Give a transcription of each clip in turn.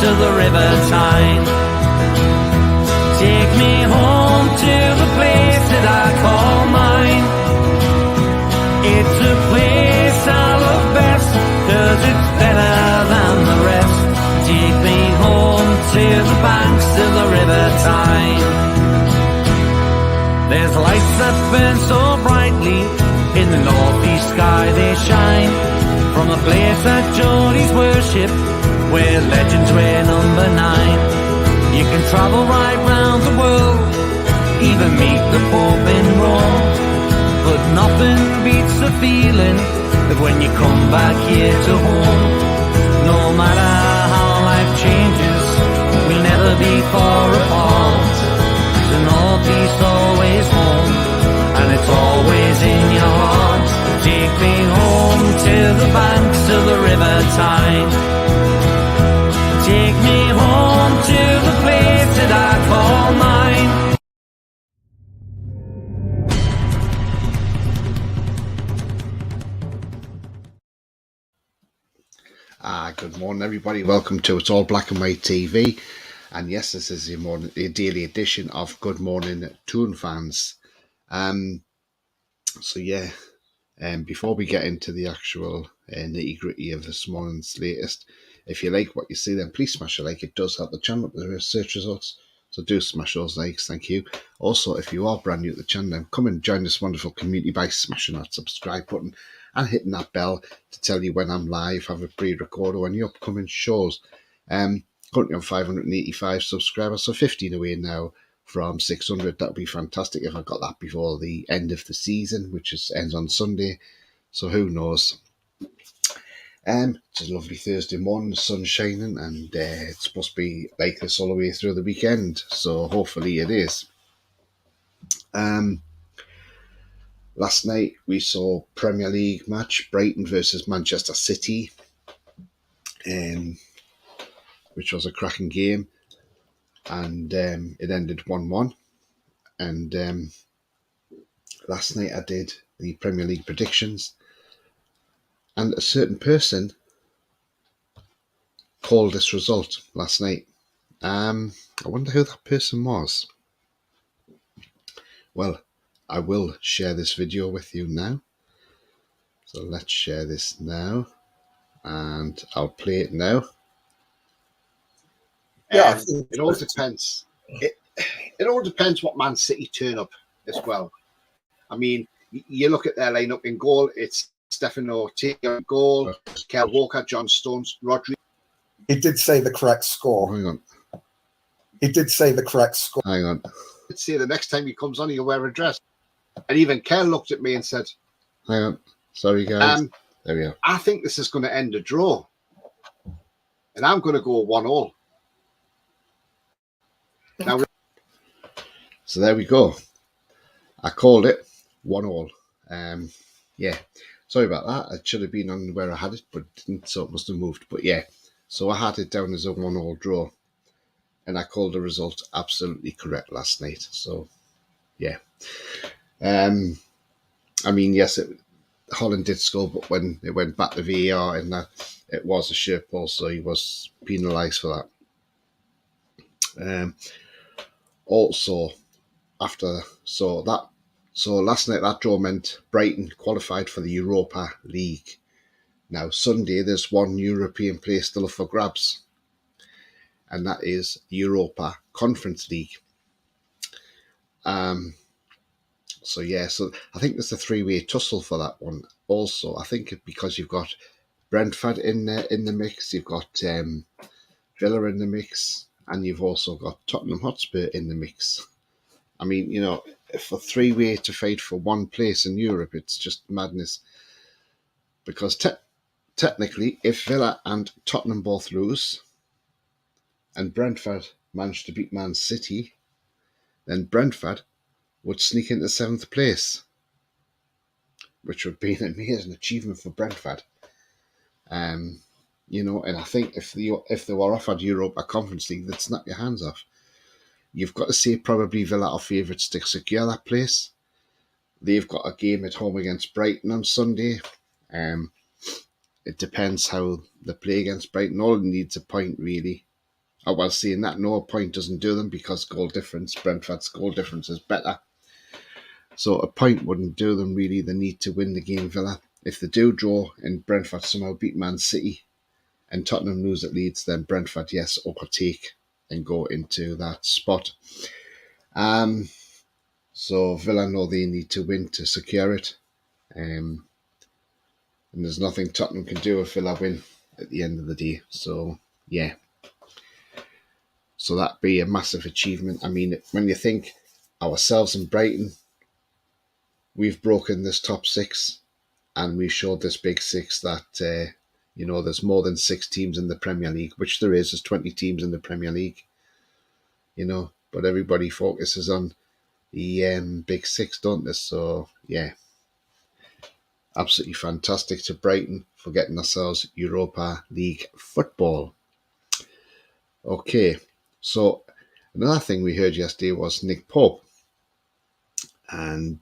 of the River Tyne. Take me home to the place that I call mine. It's a place I love best, 'cause it's better than the rest. Take me home to the banks of the River Tyne. There's lights that burn so brightly, in the northeast sky they shine. From the place that Geordies worship, where legends wear number 9. You can travel right round the world, even meet the Pope in Rome. But nothing beats the feeling of when you come back here to home. No matter how life changes, we'll never be far apart. The northeast always home, and it's always in your heart. Take me home to the banks of the River Tyne. Take me home to the place that I call mine. Good morning, everybody. Welcome to It's All Black and White TV. And yes, this is your daily edition of Good Morning Toon fans. Before we get into the actual nitty-gritty of this morning's latest, if you like what you see, then please smash a like. It does help the channel with the search results, so do smash those likes. Thank you. Also, if you are brand new to the channel, then come and join this wonderful community by smashing that subscribe button and hitting that bell to tell you when I'm live, have a pre-record, or any upcoming shows. Currently on 585 subscribers, so 15 away now from 600. That would be fantastic if I got that before the end of the season, which ends on Sunday. So who knows? It's a lovely Thursday morning, the sun's shining, and it's supposed to be like this all the way through the weekend. So hopefully it is. Last night we saw Premier League match, Brighton versus Manchester City, which was a cracking game, and it ended 1-1. And last night I did the Premier League predictions, and a certain person called this result last night. I wonder who that person was. Well, I will share this video with you now. So let's share this now, and I'll play it now. Yeah, it all depends. It all depends what Man City turn up as well. I mean, you look at their lineup in goal. It's Stefano Ortega in goal, Kyle Walker, John Stones, Rodri. He did say the correct score. Hang on. He did say the correct score. Hang on. Let's see, the next time he comes on, he'll wear a dress. And even Kel looked at me and said, Hang on. Sorry, guys. There we go. I think this is going to end a draw. And I'm going to go 1-1. Now, so there we go. I called it 1-1. Yeah. Sorry about that. It should have been on where I had it, but it didn't, so it must have moved. But yeah, so I had it down as a 1-1 draw. And I called the result absolutely correct last night. So, yeah. I mean, yes, Holland did score, but when it went back to VAR, and that it was a shirt ball, so he was penalised for that. Also, so last night that draw meant Brighton qualified for the Europa League. Now Sunday, there's one European place still up for grabs, and that is the Europa Conference League. So I think there's a three-way tussle for that one. Also, I think because you've got Brentford in the mix, you've got Villa in the mix, and you've also got Tottenham Hotspur in the mix. I mean, you know, for three-way to fight for one place in Europe, it's just madness. Because technically, if Villa and Tottenham both lose, and Brentford managed to beat Man City, then Brentford would sneak into 7th place, which would be an amazing achievement for Brentford. You know, and I think if they were offered Europa Conference League, they'd snap your hands off. You've got to say probably Villa are favourites to secure that place. They've got a game at home against Brighton on Sunday. It depends how they play against Brighton. All it needs a point, really. while seeing that, no, a point doesn't do them because goal difference, Brentford's goal difference is better. So a point wouldn't do them really. They need to win the game, Villa. If they do draw and Brentford somehow beat Man City and Tottenham lose at Leeds, then Brentford, yes, overtake and go into that spot. So Villa know they need to win to secure it. And there's nothing Tottenham can do if Villa win at the end of the day. So, yeah. So that'd be a massive achievement. I mean, when you think ourselves and Brighton, we've broken this top six and we showed this big six that, there's more than 6 teams in the Premier League, which there is. There's 20 teams in the Premier League, but everybody focuses on the big six, don't they? So, yeah. Absolutely fantastic to Brighton for getting ourselves Europa League football. Okay, so another thing we heard yesterday was Nick Pope. And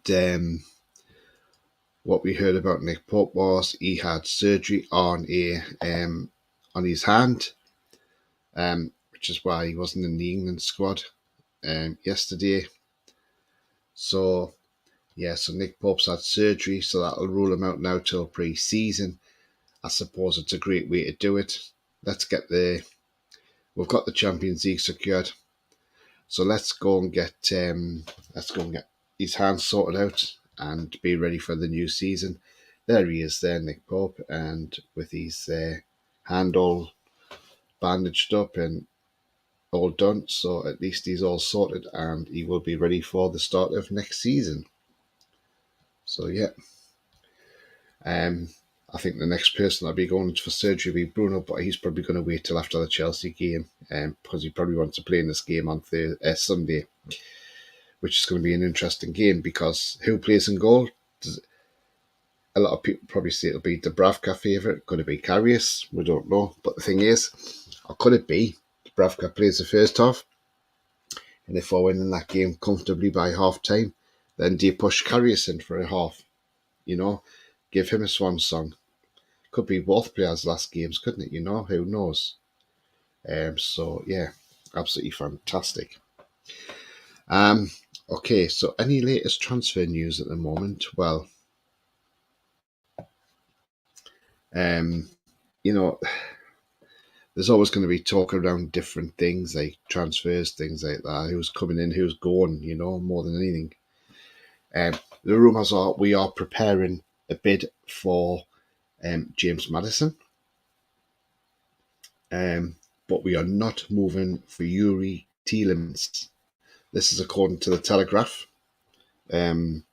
what we heard about Nick Pope was he had surgery on his hand, which is why he wasn't in the England squad yesterday. So Nick Pope's had surgery, so that'll rule him out now till pre-season. I suppose it's a great way to do it. We've got the Champions League secured, so let's go and get his hands sorted out and be ready for the new season. There he is there, Nick Pope, and with his hand all bandaged up and all done, so at least he's all sorted and he will be ready for the start of next season. So yeah, I think the next person that'll be going for surgery will be Bruno, but he's probably going to wait till after the Chelsea game because he probably wants to play in this game on Sunday, which is going to be an interesting game because who plays in goal? A lot of people probably say it'll be Dubravka favourite. Could it be Karius? We don't know. But the thing is, or could it be Dubravka plays the first half? And if we're winning that game comfortably by half time, then do you push Karius in for a half? Give him a swan song. Could be both players' last games, couldn't it? Who knows? So yeah, absolutely fantastic. Okay, so any latest transfer news at the moment? Well, there's always going to be talk around different things like transfers, things like that. Who's coming in, who's going, more than anything. The rumours are we are preparing a bid for James Maddison. But we are not moving for Yuri Tielemans. This is according to the Telegraph, who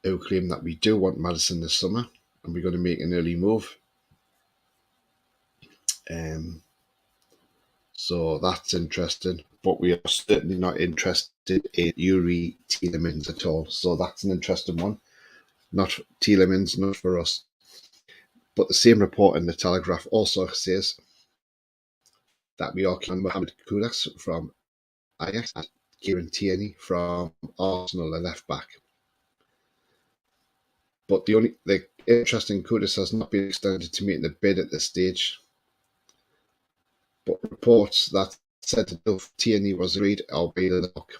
claim that we do want Maddison this summer and we're going to make an early move. So that's interesting, but we are certainly not interested in Yuri Tielemans at all. So that's an interesting one. Not Tielemans, not for us. But the same report in the Telegraph also says that we are keeping Mohamed Kudus from Ajax and Kieran Tierney from Arsenal, a left back. But the interesting Kudus has not been extended to meet the bid at this stage. But reports that said that Tierney was agreed are by the dock.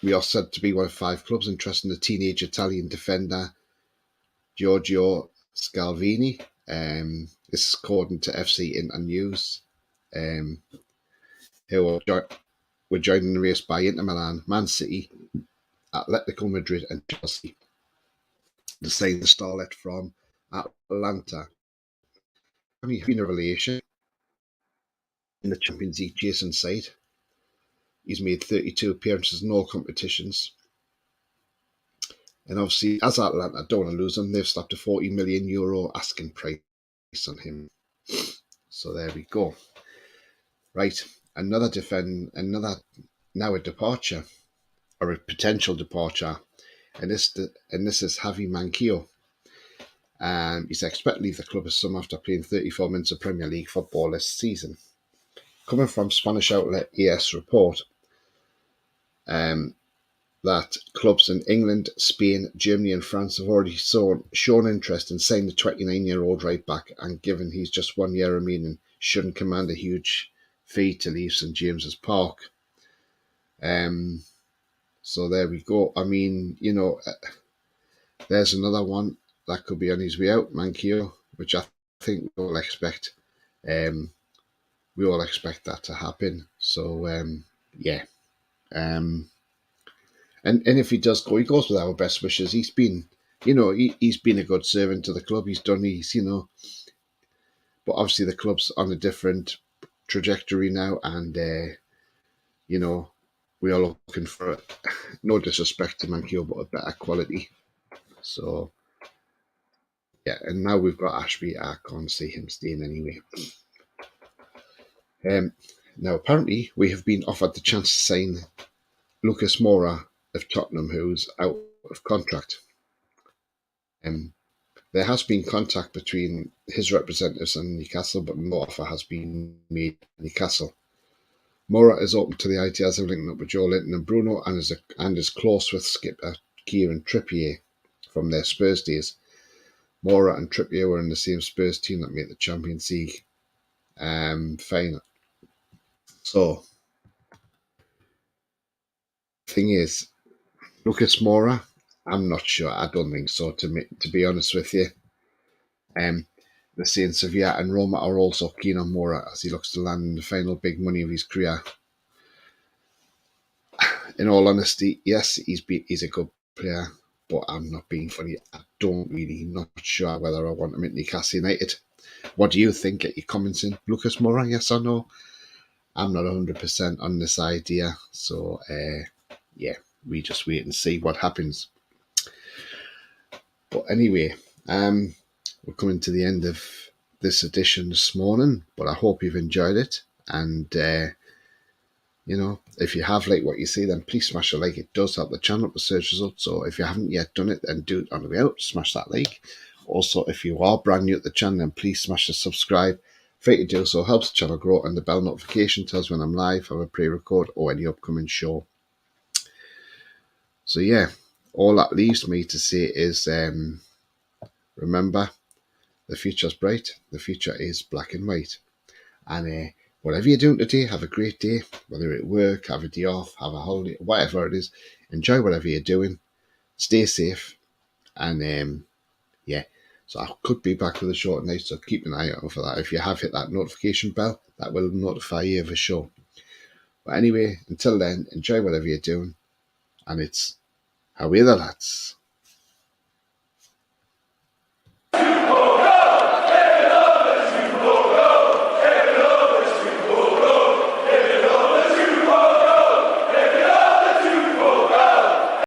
We are said to be one of 5 clubs interested in the teenage Italian defender Giorgio Scalvini. This is according to FC Inter News, who were joining the race by Inter Milan, Man City, Atletico Madrid and Chelsea. The same starlet from Atlanta. I mean, been a relation in the Champions League chasing side. He's made 32 appearances in all competitions. And obviously, as Atlanta don't want to lose him, they've slapped a €40 million asking price on him. So there we go. Right, another departure, or a potential departure, and this is Javi Manquillo. He's expected to leave the club this summer after playing 34 minutes of Premier League football this season. Coming from Spanish outlet ES Report, that clubs in England, Spain, Germany and France have already shown interest in signing the 29-year-old right back, and given he's just 1 year remaining, shouldn't command a huge fee to leave St James's Park. So there we go. I mean, you know, there's another one that could be on his way out, Mankio, which I think we all expect. We all expect that to happen. So yeah. And if he does go, he goes with our best wishes. He's been, you know, he's been a good servant to the club. He's done his, you know, but obviously the club's on a different trajectory now, and you know, we are looking for, no disrespect to Mankio, but a better quality. So yeah, and now we've got Ashby. I can't see him staying anyway. Now apparently we have been offered the chance to sign Lucas Moura of Tottenham, who's out of contract. There has been contact between his representatives and Newcastle, but no offer has been made to Newcastle. Moura is open to the ideas of linking up with Joe Linton and Bruno, and is close with skipper Kieran Trippier from their Spurs days. Moura and Trippier were in the same Spurs team that made the Champions League final. So, thing is, Lucas Moura, I'm not sure. I don't think so, to be honest with you. The Saint Sevilla and Roma are also keen on Moura as he looks to land the final big money of his career. In all honesty, yes, he's a good player, but I'm not being funny. Not sure whether I want him at Newcastle United. What do you think? Get your comments in. Lucas Moura, yes or no? I'm not 100% on this idea, so yeah, we just wait and see what happens. But anyway, we're coming to the end of this edition this morning, but I hope you've enjoyed it. And you know, if you have liked what you see, then please smash a like. It does help the channel up the search results. So if you haven't yet done it, then do it on the way out. Smash that like. Also, if you are brand new at the channel, then please smash the subscribe. Free to do so, helps the channel grow, and the bell notification tells when I'm live, have a pre-record, or any upcoming show. So yeah, all that leaves me to say is remember, the future's bright, the future is black and white. And whatever you're doing today, have a great day. Whether at work, have a day off, have a holiday, whatever it is, enjoy whatever you're doing. Stay safe. And yeah, so I could be back with a short night, so keep an eye out for that. If you have hit that notification bell, that will notify you of a show. But anyway, until then, enjoy whatever you're doing. And it's how we the lads.